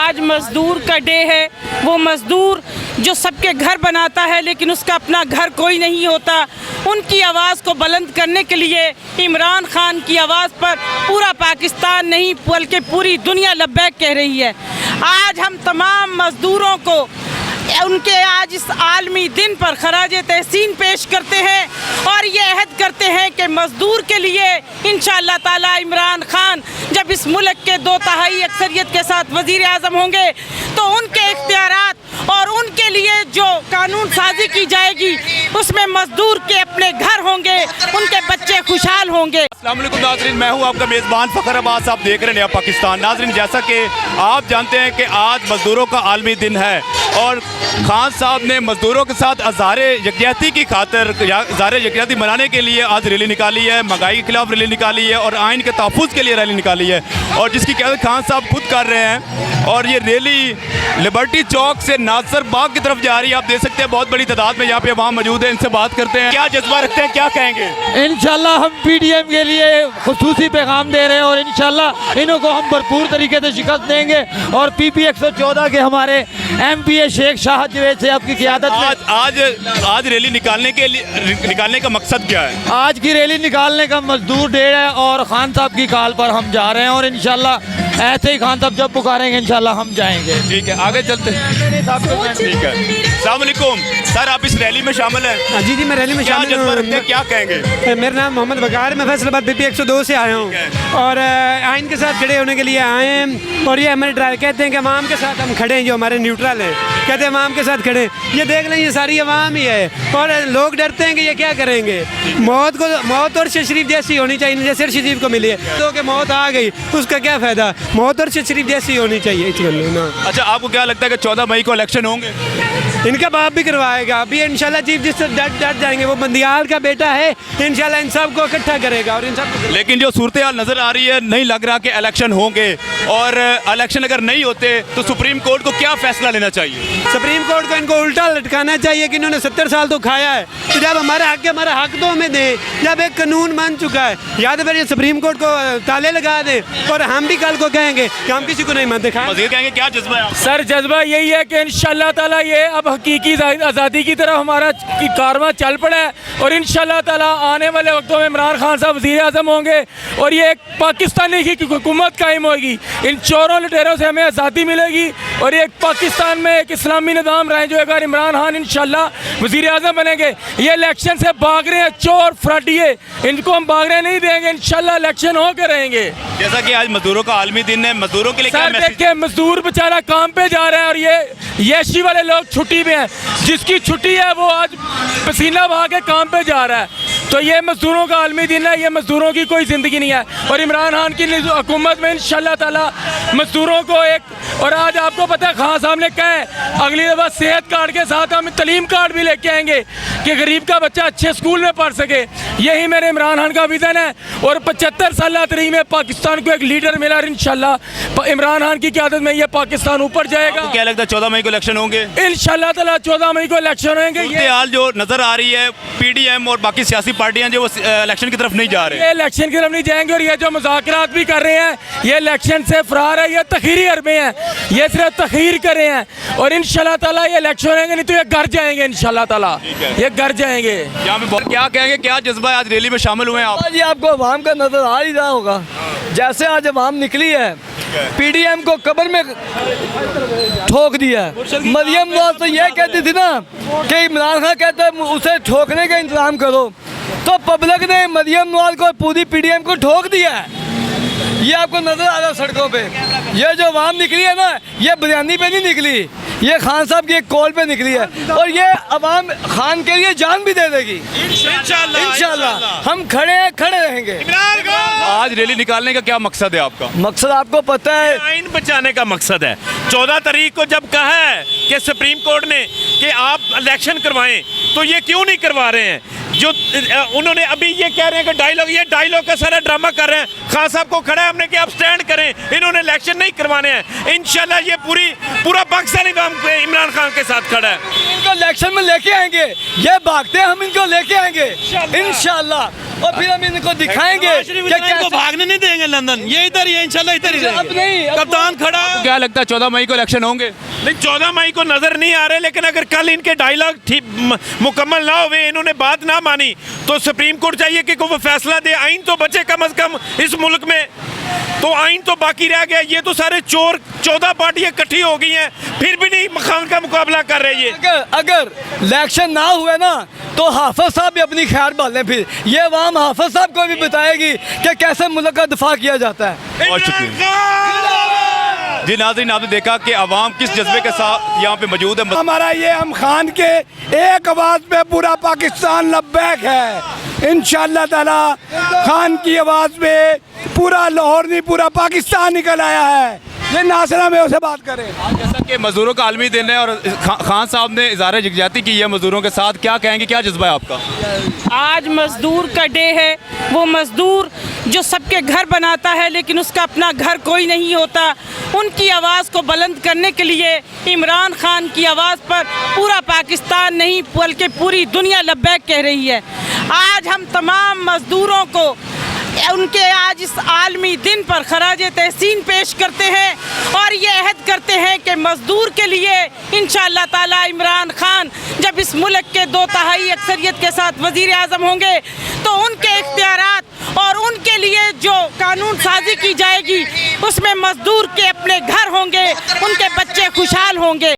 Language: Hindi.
आज मज़दूर का डे है। वो मज़दूर जो सबके घर बनाता है लेकिन उसका अपना घर कोई नहीं होता, उनकी आवाज़ को बुलंद करने के लिए इमरान खान की आवाज़ पर पूरा पाकिस्तान नहीं बल्कि पूरी दुनिया लब्बैक कह रही है। आज हम तमाम मज़दूरों को उनके आज इस आलमी दिन पर खराज तहसीन पेश करते हैं और ये अहद करते हैं कि मज़दूर के लिए इंशाअल्लाह ताला इमरान खान जब इस मुल्क के 2/3 अक्सरियत के साथ वज़ीर आज़म होंगे तो उनके इख्तियारात और उनके लिए जो कानून साजी की जाएगी उसमें मज़दूर के अपने घर होंगे, उनके बच्चे खुशहाल होंगे। अस्सलाम वालेकुम नाज़रीन, मैं हूं आपका मेज़बान फ़खर अब्बास। आप देख रहे हैं नया पाकिस्तान। नाज़रीन, जैसा कि आप जानते हैं कि आज मज़दूरों का आलमी दिन है और खान साहब ने मज़दूरों के साथ अज़हारे यकजहती की खातिर अज़हारे यकजहती मनाने के लिए आज रैली निकाली है, महंगाई के खिलाफ रैली निकाली है और आइन के तहफ़्फ़ुज़ के लिए रैली निकाली है और जिसकी क़यादत खान साहब खुद कर रहे हैं। और ये रैली लिबर्टी चौक से नासिर बाग की तरफ जा रही है। आप देख सकते हैं बहुत बड़ी तादाद में यहाँ पे वहाँ मौजूद है। इनसे बात करते हैं, क्या जज्बा रखते हैं, क्या कहेंगे? इंशाल्लाह हम PDM के लिए खुसूसी पैगाम दे रहे हैं और इंशाल्लाह इन्हों को हम भरपूर तरीके से शिकस्त देंगे। और PP 114 के हमारे MPA शेख शाह जवेद से आपकी क़यादत में आज रैली निकालने का मकसद क्या है? आज की रैली निकालने का मजदूर डे है और खान साहब की कॉल पर हम जा रहे हैं और इंशाल्लाह ऐसे ही खान साहब जब पुकारेंगे इंशाल्लाह हम जाएंगे। ठीक है, आगे चलते हैं। ठीक है, अस्सलाम वालेकुम सर, आप इस रैली में शामिल हैं? जी मैं रैली में शामिल हूँ। क्या कहेंगे? मेरा नाम मोहम्मद वकार है, मैं फैसलाबाद PP 102 से आया हूँ और आइन के साथ खड़े होने के लिए आए हैं। और ये हमारे ड्राइवर कहते हैं कि अवाम के साथ हम खड़े हैं, जो हमारे न्यूट्रल हैं, कहते हैं अवाम के साथ खड़े। ये देख लें, ये सारी अवाम ही है और लोग डरते हैं कि ये क्या करेंगे। मौत और शरीफ जैसी होनी चाहिए जैसे शरीफ को मिली है, तो कि मौत आ गई उसका क्या फ़ायदा। मौत और शरीफ जैसी होनी चाहिए इस बंदे ना। अच्छा, आपको क्या लगता है कि 14 मई को इलेक्शन होंगे? इनका बाप भी करवाएगा, अभी इंशाल्लाह चीफ जस्टिस डट जाएंगे। वो बंदियाल का बेटा है, इंशाल्लाह इन सब को इकट्ठा करेगा और इन सब। लेकिन जो सूरत हाल नजर आ रही है, नहीं लग रहा कि इलेक्शन होंगे और इलेक्शन अगर नहीं होते तो सुप्रीम कोर्ट को क्या फैसला लेना चाहिए? सुप्रीम कोर्ट को इनको उल्टा लटकाना चाहिए कि इन्होंने 70 साल तो खाया है, तो जब हमारा हक तो हमें दें। जब एक कानून बन चुका है या तो फिर ये सुप्रीम कोर्ट को ताले लगा दें और हम भी कल को कहेंगे कि हम किसी को नहीं मानते। कहेंगे क्या जज्बा है? सर जज्बा यही है कि इंशाल्लाह ताला ये अब हकीकी आज़ादी की तरफ हमारा कारवां चल पड़ा है और इंशाल्लाह ताला आने वाले वक्तों में इमरान खान साहब वज़ीर आज़म होंगे और ये एक पाकिस्तानी की हुकूमत कायम होगी। इन चोरों लुटेरों से हमें आज़ादी मिलेगी और एक पाकिस्तान में एक इस्लामी निज़ाम रहे जो अगर इमरान खान इंशाल्लाह वज़ीर आज़म बनेंगे। ये इलेक्शन से भाग रहे हैं चोर फ्रॉडिये, इनको हम भागने नहीं देंगे, इंशाल्लाह इलेक्शन होकर रहेंगे। जैसा कि आज मजदूरों का आलमी दिन है, मजदूरों के लिए क्या मैसेज? देखिए मजदूर बेचारा काम पे जा रहा है और ये येशी वाले लोग छुट्टी पे हैं। जिसकी छुट्टी है वो आज पसीना बहा के काम पे जा रहा है। तो ये मजदूरों का आलमी दिन है, ये मजदूरों की कोई ज़िंदगी नहीं है और इमरान खान की हुकूमत में इंशाल्लाह ताला मजदूरों को एक। और आज आपको पता है खान साहब ने कहा है अगली दफ़ा सेहत कार्ड के साथ हम तलीम कार्ड भी लेके आएंगे कि गरीब का बच्चा अच्छे स्कूल में पढ़ सके। यही मेरे इमरान खान का विज़न है और 75 साल तरीक में पाकिस्तान को एक लीडर मिला और इंशाल्लाह इमरान खान की क़यादत में ये पाकिस्तान ऊपर जाएगा। क्या लगता है 14 मई को इलेक्शन होंगे? इंशाल्लाह ताला 14 मई को इलेक्शन होंगे। ये हाल जो नज़र आ रही है, PDM और बाकी सियासी पार्टियां जो वो इलेक्शन की तरफ नहीं जा रहे, ये इलेक्शन की तरफ नहीं जाएंगे और ये जो मुज़ाकरात भी कर रहे हैं ये इलेक्शन से फरार है, ये तखीरी हरबे हैं, ये सिर्फ तखीर कर रहे हैं और इंशाल्लाह ताला ये इलेक्शन होंगे नहीं तो ये घर जाएंगे इंशाल्लाह ताला, ये घर जाएंगे। क्या कहेंगे, क्या जज्बा है? आज रैली में शामिल हुए हैं आप? जी आपको अवाम का नजर आ ही रहा होगा, जैसे आज अवाम निकली है PDM को कब्र में ठोक दिया है। मरियम नवाज तो ये कहती थी ना कि इमरान खान कहते उसे ठोकने का इंतजाम करो, तो पब्लिक ने मरियम नवाज को पूरी PDM को ठोक दिया है। ये आपको नजर आ रहा है सड़कों पे। ये जो अवाम निकली है ना, ये बिरयानी पे नहीं निकली, ये खान साहब की एक कॉल पे निकली है और ये अवाम खान के लिए जान भी दे देगी इंशाल्लाह। हम खड़े हैं, खड़े रहेंगे। आज रैली निकालने का क्या मकसद है आपका? मकसद आपको पता है, आइन बचाने का मकसद है। 14 तारीख को जब कहा है कि सुप्रीम कोर्ट ने कि आप इलेक्शन करवाएं, तो ये क्यों नहीं करवा रहे हैं? जो उन्होंने अभी ये कह रहे हैं कि ये डायलॉग का सारा ड्रामा कर रहे हैं। खान साहब को खड़ा है हमने कि आप स्टैंड करें, इन्होंने इलेक्शन नहीं करवाने हैं। इंशाल्लाह ये पूरा पाकिस्तान इमरान खान के साथ खड़ा है। इनको इलेक्शन में लेके आएंगे, ये भागते हैं, हम इनको लेके आएंगे इंशाल्लाह। और फिर हम इनको दिखाएंगे कि इनको कैसे भागने नहीं देंगे लंदन, ये इधर ही है इंशाल्लाह, इधर ही अब रहेंगे। नहीं, अब कप्तान खड़ा है। क्या लगता है 14 मई को इलेक्शन होंगे? नहीं 14 मई को नजर नहीं आ रहे, लेकिन अगर कल इनके डायलॉग ठीक मुकम्मल ना हुए, इन्होंने बात ना मानी, तो सुप्रीम कोर्ट चाहिए कि वो फैसला दे। आइन तो बचे कम से कम इस मुल्क में, तो आइन तो बाकी रह गया। ये तो सारे चोर 14 पार्टियां इकट्ठी हो गई हैं, फिर भी नहीं खान का मुकाबला कर रहे ये। अगर इलेक्शन ना हुए ना तो हाफिज साहब भी अपनी खैर बालें, फिर ये अवाम हाफिज साहब को भी बताएगी कि कैसे मुल्क का दिफा किया जाता है। बहुत शुक्रिया जी। नाज़रीन, आपने देखा कि अवाम किस जज्बे के साथ यहाँ पे मौजूद है। हमारा ये हम खान के एक आवाज़ पे पूरा पाकिस्तान लब्बैक है। इंशाअल्लाह ताला खान की आवाज़ पे पूरा लाहौर नहीं, पूरा पाकिस्तान निकल आया है। ये नासरा में उसे बात करें। जैसा कि मजदूरों का आलमी दिन है और खान साहब ने इज़हार यकजहती की है मजदूरों के साथ, क्या कहेंगे, क्या जज्बा है आपका? आज मज़दूर का डे है। वो मज़दूर जो सबके घर बनाता है लेकिन उसका अपना घर कोई नहीं होता, उनकी आवाज़ को बुलंद करने के लिए इमरान खान की आवाज़ पर पूरा पाकिस्तान नहीं बल्कि पूरी दुनिया लब्बैक कह रही है। आज हम तमाम मज़दूरों को उनके आज इस आलमी दिन पर खराज तहसीन पेश करते हैं और ये अहद करते हैं कि मज़दूर के लिए इंशाअल्लाह ताला इमरान खान जब इस मुल्क के 2/3 अक्सरियत के साथ वज़ीर आज़म होंगे तो उनके इख्तियारात और उनके लिए जो कानून साजी की जाएगी उसमें मज़दूर के अपने घर होंगे, उनके बच्चे खुशहाल होंगे।